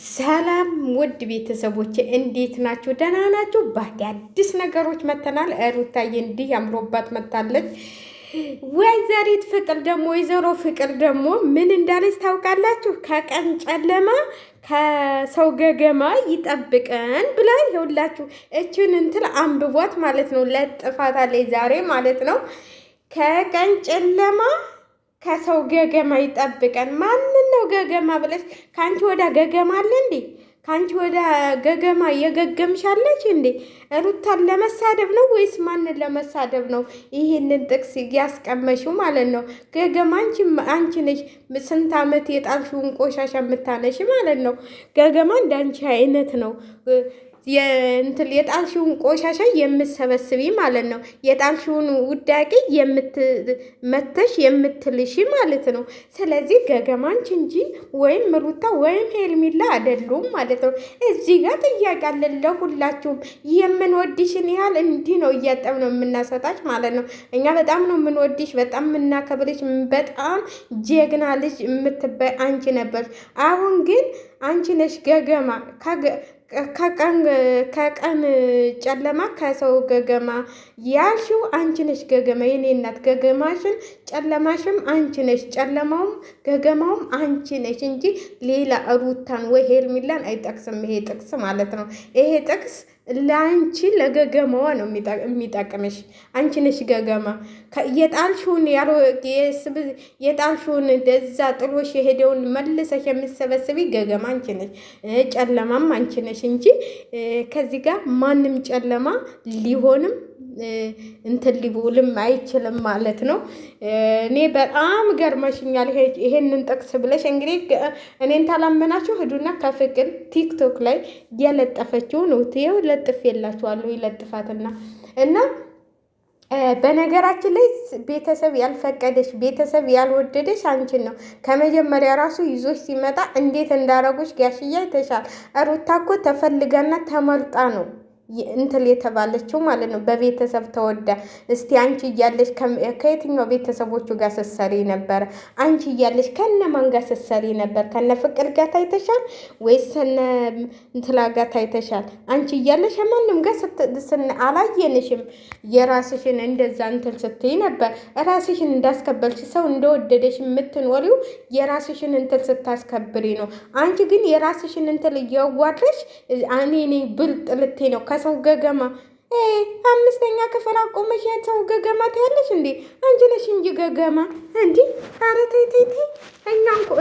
ሰላም ውድ ቤተሰቦቼ እንዴት ናችሁ? ደህና ናችሁ? በአዲስ ነገሮች መተናል። ሩታዬ እንዲህ አምሮባት መታለች። ወይዘሮ ፍቅር ደግሞ ምን እንዳለች ታውቃላችሁ? ከቀን ጨለማ ከሰው ገገማ ይጠብቀን ብላ ይኸውላችሁ እችን እንትን አንብቧት ማለት ነው። ለጥፋታ ላይ ዛሬ ማለት ነው። ከቀን ጨለማ ከሰው ገገማ ይጠብቀን። ማንን ነው ገገማ ብለሽ? ከአንቺ ወዳ ገገማ አለ እንዴ? ከአንቺ ወዳ ገገማ የገገምሻለች እንዴ? ሩታን ለመሳደብ ነው ወይስ ማንን ለመሳደብ ነው ይህንን ጥቅስ ያስቀመሽው ማለት ነው? ገገማ አንቺ ነሽ። ስንት ዓመት የጣልሽውን ቆሻሻ የምታነሽ ማለት ነው። ገገማ እንዳንቺ አይነት ነው። የጣልሽውን ቆሻሻ የምትሰበስቢ ማለት ነው። የጣልሽውን ውዳቂ መተሽ የምትልሽ ማለት ነው። ስለዚህ ገገማንች እንጂ ወይም ሩታ ወይም ሄርሜላ አይደሉም ማለት ነው። እዚህ ጋር ጥያቄ አለን ለሁላችሁም። የምንወድሽን ያህል እንዲህ ነው እያጠብ ነው የምናሰጣች ማለት ነው። እኛ በጣም ነው የምንወድሽ፣ በጣም የምናከብርሽ፣ በጣም ጀግና ልጅ የምትባይ አንቺ ነበር። አሁን ግን አንቺ ነሽ ገገማ ከቀን ጨለማ ከሰው ገገማ ያልሽው አንቺ ነሽ ገገማ። የኔ እናት ገገማሽን ጨለማሽም አንቺ ነሽ፣ ጨለማውም ገገማውም አንቺ ነሽ እንጂ ሌላ ሩታን ወይ ሄርሜላን አይጠቅስም ይሄ ጥቅስ ማለት ነው። ይሄ ጥቅስ ለአንቺ ለገገማዋ ነው የሚጠቅምሽ። አንቺ ነሽ ገገማ። የጣልሽውን እዛ ጥሎሽ የሄደውን መልሰሽ የምትሰበስቢ ገገማ አንቺ ነሽ። ጨለማም አንቺ ነሽ እንጂ ከዚህ ጋር ማንም ጨለማ ሊሆንም እንትን ሊቡልም አይችልም ማለት ነው። እኔ በጣም ገርመሽኛል ይሄንን ጥቅስ ብለሽ። እንግዲህ እኔን ታላመናችሁ ሂዱና ከፍቅር ቲክቶክ ላይ የለጠፈችው ነው ትየው ለጥፌላችኋለሁ። ይለጥፋትና እና በነገራችን ላይ ቤተሰብ ያልፈቀደሽ ቤተሰብ ያልወደደሽ አንቺን ነው። ከመጀመሪያ ራሱ ይዞሽ ሲመጣ እንዴት እንዳረጉሽ ጋሽዬ አይተሻል። ሩታ እኮ ተፈልጋና ተመርጣ ነው እንትን የተባለችው ማለት ነው። በቤተሰብ ተወዳ። እስቲ አንቺ እያለሽ ከየትኛው ቤተሰቦቹ ጋር ስትሰሪ ነበረ? አንቺ እያለሽ ከነማን ጋር ስትሰሪ ነበር? ከነ ፍቅር ጋር ታይተሻል ወይስ ከነ እንትላ ጋር ታይተሻል? አንቺ እያለሽ ማንም ጋር አላየንሽም። የራስሽን እንደዛ እንትን ስትይ ነበር። ራስሽን እንዳስከበልሽ ሰው እንደወደደሽ የምትኖሪው የራስሽን እንትን ስታስከብሪ ነው። አንቺ ግን የራስሽን እንትን እያዋለሽ እኔ ብልጥ ልቴ ነው ሰው ገገማ 5ኛ ክፍል አቆመሽ ሰው ገገማ ታያለሽ እንዴ? አንቺ ነሽ እንጂ ገገማ እንዴ! ኧረ ተይ ተይ ተይ።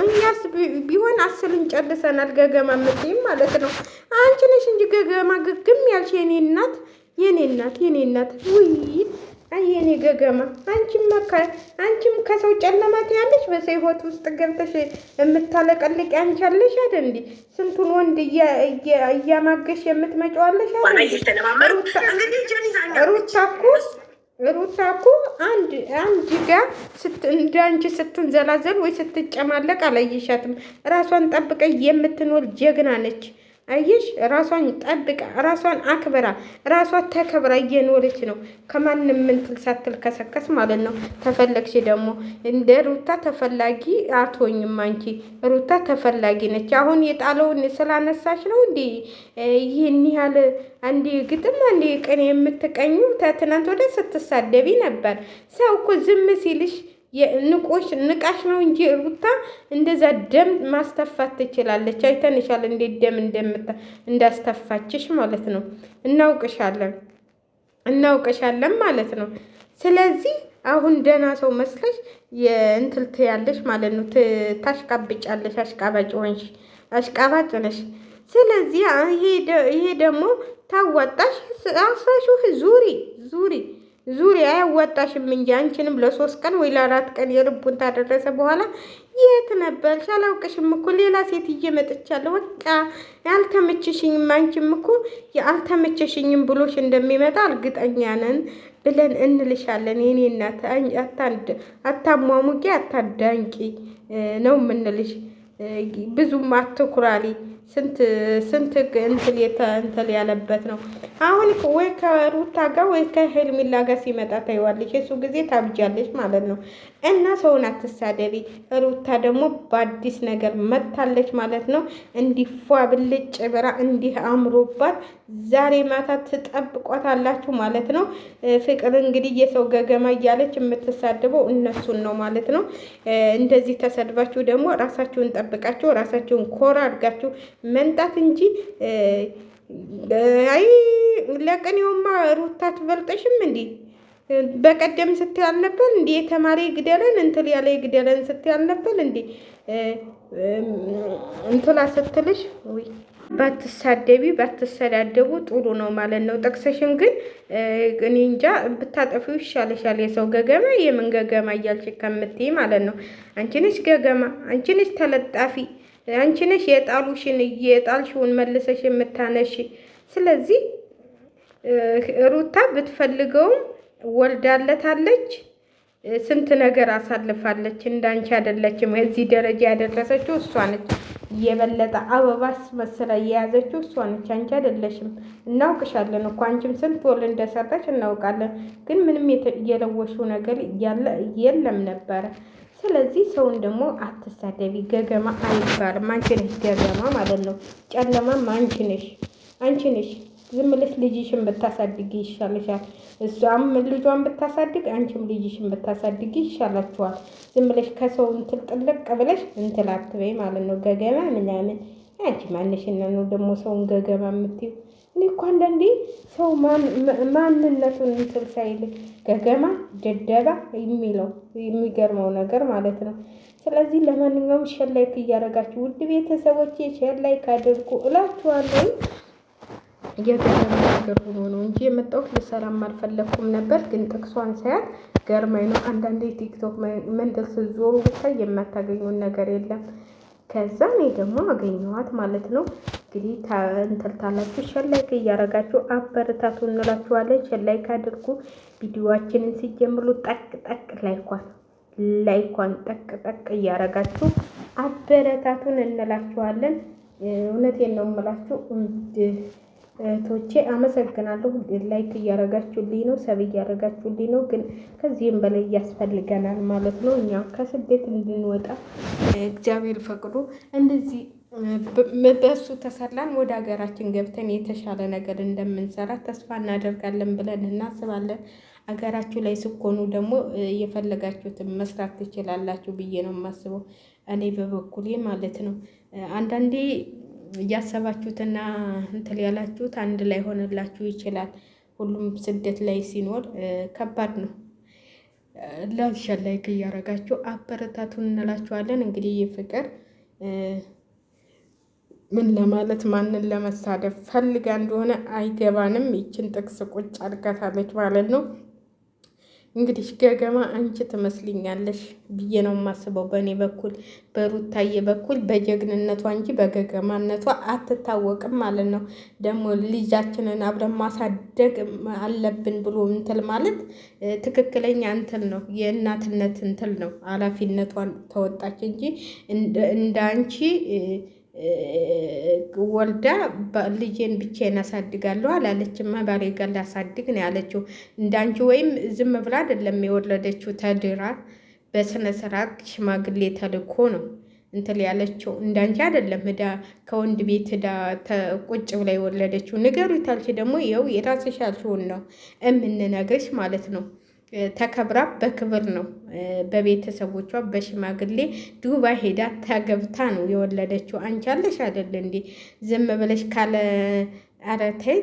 እኛስ ቢሆን 10ን ጨርሰናል ገገማ የምትይም ማለት ነው። አንቺ ነሽ እንጂ ገገማ ግግም ያልሽ የኔ እናት ውይ የኔ ገገማ። አንቺም ከሰው ጨለማ ትያለሽ። በሰው ህይወት ውስጥ ገብተሽ የምታለቀልቅ አንቺ አለሽ አይደል እንዴ? ስንቱን ወንድ እያማገሽ የምትመጪዋለሽ አይደል? ሩታ እኮ አንድ ጋር እንደ አንቺ ስትንዘላዘል ወይ ስትጨማለቅ አላየሻትም። ራሷን ጠብቀ የምትኖር ጀግና ነች። አየሽ፣ ራሷን ጠብቃ ራሷን አክብራ ራሷ ተከብራ እየኖረች ነው። ከማንም ምንትል ሳትል ከሰከስ ማለት ነው። ተፈለግሽ ደግሞ እንደ ሩታ ተፈላጊ አትሆኝም። አንቺ ሩታ ተፈላጊ ነች። አሁን የጣለውን ስላነሳሽ ነው እንዴ ይህን ያህል አንዴ ግጥም አንዴ ቀን የምትቀኙ? ትናንት ወደ ስትሳደቢ ነበር። ሰው እኮ ዝም ሲልሽ ንቃሽ ነው እንጂ ሩታ እንደዛ ደም ማስተፋት ትችላለች። አይተንሻል እንዴት ደም እንዳስተፋችሽ ማለት ነው። እናውቅሻለን ማለት ነው። ስለዚህ አሁን ደህና ሰው መስለሽ የእንትልት ያለሽ ማለት ነው። ታሽቃብጫለሽ። አሽቃባጭ ሆንሽ፣ አሽቃባጭ ነሽ። ስለዚህ ይሄ ደግሞ ታዋጣሽ። አፍራሹ ዙሪ አያዋጣሽም እንጂ አንቺንም ለ3 ቀን ወይ ለ4 ቀን የልቡን ታደረሰ በኋላ የት ነበርሽ? አላውቅሽም እኮ ሌላ ሴት እየመጥቻለሁ። በቃ ያልተመቸሽኝም አንቺም እኮ ያልተመቸሽኝም ብሎሽ እንደሚመጣ እርግጠኛ ነን ብለን እንልሻለን። የኔ እናት አታሟሙቂ፣ አታዳንቂ ነው የምንልሽ። ብዙም አትኩራሪ። ስንት እንትን ያለበት ነው። አሁን ወይ ከሩታ ጋር ወይ ከሄርሜላ ጋር ሲመጣ ታይዋለሽ። የሱ ጊዜ ታብጃለሽ ማለት ነው። እና ሰውን አትሳደቢ። ሩታ ደግሞ በአዲስ ነገር መታለች ማለት ነው። እንዲፏ ብልጭ ብራ እንዲህ አምሮባት ዛሬ ማታ ትጠብቋታላችሁ ማለት ነው። ፍቅር እንግዲህ የሰው ገገማ እያለች የምትሳድበው እነሱን ነው ማለት ነው። እንደዚህ ተሰድባችሁ ደግሞ ራሳችሁን ጠብቃችሁ ራሳችሁን ኮራ አድርጋችሁ መንጣት እንጂ አይ ለቅኔውማ ሩታ ትበልጠሽም እንዴ? በቀደም ስትይ አልነበር እንዴ? የተማሪ ግደለን እንትል ያለ ግደለን ስትይ አልነበር እንዴ? እንትላ ስትልሽ ወይ ባትሳደቢ ባትሰዳደቡ ጥሩ ነው ማለት ነው። ጥቅስሽን ግን እኔ እንጃ ብታጠፊው ይሻለሻል። የሰው ገገማ የምን ገገማ እያልሽ ከምትይ ማለት ነው። አንቺ ነሽ ገገማ፣ አንቺ ነሽ ተለጣፊ፣ አንቺ ነሽ የጣልሽውን መልሰሽ የምታነሺ። ስለዚህ ሩታ ብትፈልገውም ወልዳለታለች። ስንት ነገር አሳልፋለች። እንዳንቺ አይደለችም። እዚህ ደረጃ ያደረሰችው እሷ ነች። የበለጠ አበባስ መሰላ የያዘችው እሷ ነች፣ አንቺ አይደለሽም። እናውቅሻለን እኮ አንቺም ስንት ወል እንደሰራች እናውቃለን። ግን ምንም የለወሽው ነገር የለም ነበረ። ስለዚህ ሰውን ደግሞ አትሳደቢ። ገገማ አይባልም። አንቺ ነሽ ገገማ ማለት ነው። ጨለማም አንቺ ነሽ። ዝም ብለሽ ልጅሽን ብታሳድጊ ይሻልሻል። እሷም ልጇን ብታሳድግ አንቺም ልጅሽን ብታሳድጊ ይሻላችኋል። ዝም ብለሽ ከሰው እንትን ጥልቅ ብለሽ እንትን አትበይ ማለት ነው። ገገማ ምናምን አንቺ ማንሽና ነው ደግሞ ሰውን ገገማ የምትይው? እኔ እኮ አንዳንዴ ሰው ማንነቱን እንትን ሳይል ገገማ ደደባ የሚለው የሚገርመው ነገር ማለት ነው። ስለዚህ ለማንኛውም ሼር ላይክ እያደረጋችሁ ውድ ቤተሰቦቼ ሼር ላይክ አድርጉ እላችኋለሁ። የገረመ ነገር ሆኖ ነው እንጂ የመጣሁት ልሰራም አልፈለኩም ነበር። ግን ጥቅሷን ሳያት ገርማኝ ነው። አንዳንዴ ቲክቶክ መንደር ስትዞሩ ብቻ የማታገኙን ነገር የለም። ከዛ እኔ ደግሞ አገኘኋት ማለት ነው። እንግዲህ እንተልታላችሁ ሼር ላይክ እያደረጋችሁ አበረታቱ እንላችኋለን። ሼር ላይክ አድርጉ። ቪዲዮአችንን ሲጀምሩ ጠቅ ላይኳን ጠቅ እያደረጋችሁ አበረታቱን እንላችኋለን። እውነቴን ነው የምላችሁ ቶቼ አመሰግናለሁ። ላይክ እያደረጋችሁልኝ ነው፣ ሰብ እያደረጋችሁልኝ ነው። ግን ከዚህም በላይ ያስፈልገናል ማለት ነው። እኛ ከስደት እንድንወጣ እግዚአብሔር ፈቅዶ እንደዚህ በሱ ተሰላን ወደ ሀገራችን ገብተን የተሻለ ነገር እንደምንሰራ ተስፋ እናደርጋለን ብለን እናስባለን። ሀገራችሁ ላይ ስኮኑ ደግሞ የፈለጋችሁትን መስራት ትችላላችሁ ብዬ ነው የማስበው እኔ በበኩሌ ማለት ነው። አንዳንዴ እያሰባችሁትና እንትን ያላችሁት አንድ ላይ ሆነላችሁ ይችላል። ሁሉም ስደት ላይ ሲኖር ከባድ ነው። ላይክ ላይክ እያደረጋችሁ አበረታቱን እንላችኋለን። እንግዲህ የፍቅር ምን ለማለት ማንን ለመሳደብ ፈልጋ እንደሆነ አይገባንም። ይችን ጥቅስ ቁጭ አድርጋታለች ማለት ነው። እንግዲህ ገገማ አንቺ ትመስልኛለሽ ብዬ ነው የማስበው በእኔ በኩል። በሩታዬ በኩል በጀግንነቷ እንጂ በገገማነቷ አትታወቅም ማለት ነው። ደግሞ ልጃችንን አብረን ማሳደግ አለብን ብሎ እንትል ማለት ትክክለኛ እንትል ነው፣ የእናትነት እንትል ነው። ኃላፊነቷን ተወጣች እንጂ እንደ አንቺ ወልዳ ልጄን ብቻዬን አሳድጋለሁ አላለችም። ባሌ ጋር ላሳድግ ነው ያለችው። እንዳንቺ ወይም ዝም ብላ አይደለም የወለደችው። ተድራ በስነ ስርዓት ሽማግሌ ተልኮ ነው እንትን ያለችው። እንዳንቺ አይደለም ሄዳ ከወንድ ቤት ሄዳ ቁጭ ብላ የወለደችው። ንገሩ ታልሽ ደግሞ ይኸው የራስሽ ያልሽውን ነው የምንነግርሽ ማለት ነው። ተከብራ በክብር ነው በቤተሰቦቿ በሽማግሌ ዱባይ ሄዳ ተገብታ ነው የወለደችው። አንቺ አለሽ አይደል እንዴ ዝም ብለሽ ካለ ኧረ ተይ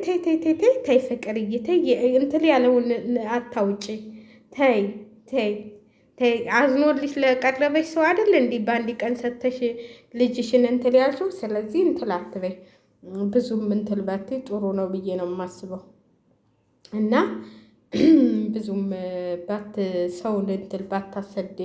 ፍቅርዬ ተይ እንትን ያለውን አታውጪ። ተይ አዝኖልሽ ለቀረበሽ ሰው አይደል እንዴ በአንድ ቀን ሰተሽ ልጅሽን እንትን ያልሽው። ስለዚህ እንትን አትበይ፣ ብዙም እንትን ባትይ ጥሩ ነው ብዬ ነው የማስበው። እና ብዙም ሰውን እንትን ባታሰድ